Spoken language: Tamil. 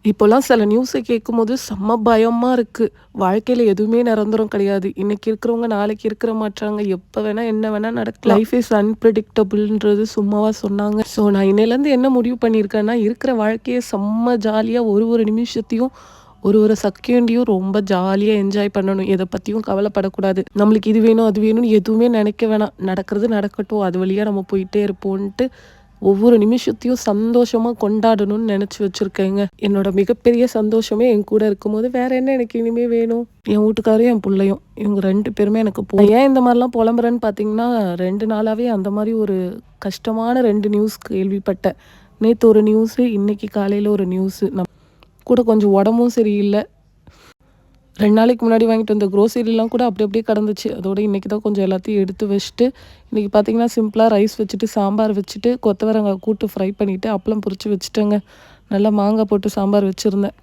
இப்போலாம் சில நியூஸை கேட்கும்போது செம்ம பயமா இருக்கு. வாழ்க்கையில எதுவுமே நிரந்தரம் கிடையாது. இன்னைக்கு இருக்கிறவங்க நாளைக்கு இருக்க மாட்றாங்க. எப்ப வேணா என்ன வேணா நடக்கலாம். லைஃப் இஸ் அன்பிரெடிக்டபிள்ன்றது சும்மாவா சொன்னாங்க. ஸோ நான் இன்னையிலேருந்து என்ன முடிவு பண்ணியிருக்கேன்னா, இருக்கிற வாழ்க்கைய செம்ம ஜாலியா ஒரு ஒரு நிமிஷத்தையும், ஒரு ஒரு செகண்டையும் ரொம்ப ஜாலியா என்ஜாய் பண்ணணும். எத பத்தியும் கவலைப்படக்கூடாது. நம்மளுக்கு இது வேணும், அது வேணும்னு எதுவுமே நினைக்க வேணாம். நடக்கிறது நடக்கட்டும். அது வழியா நம்ம போயிட்டே இருப்போன்ட்டு ஒவ்வொரு நிமிஷத்தையும் சந்தோஷமா கொண்டாடணும்னு நினைச்சு வச்சிருக்கேங்க. என்னோட மிகப்பெரிய சந்தோஷமே என் கூட இருக்கும்போது வேற என்ன எனக்கு இனிமே வேணும்? என் வீட்டுக்காரும், என் புள்ளையும். இவங்க 2 பேருமே எனக்கு ஏன் இந்த மாரிலாம் புலம்புறேன்னு பார்த்தீங்கன்னா, 2 நாளாவே அந்த மாரி ஒரு கஷ்டமான 2 நியூஸ் கேள்விப்பட்டேன். நேத்து ஒரு நியூஸு, இன்னைக்கு காலையில ஒரு நியூஸு. கூட கொஞ்சம் உடம்பும் சரியில்ல. 2 நாளைக்கு முன்னாடி வாங்கிட்டு வந்த க்ரோசரிலாம் கூட அப்படி அப்படியே கிடந்துச்சு. அதோட இன்னைக்கு தான் கொஞ்சம் எல்லாத்தையும் எடுத்து வச்சுட்டு, இன்றைக்கி பார்த்தீங்கன்னா சிம்பிளா ரைஸ் வச்சுட்டு, சாம்பார் வச்சுட்டு, கொத்தவரங்காய் கூட்டு ஃப்ரை பண்ணிவிட்டு, அப்பளம் பொரிச்சு வச்சுட்டேங்க. நல்லா மாங்காய் போட்டு சாம்பார் வச்சுருந்தேன்.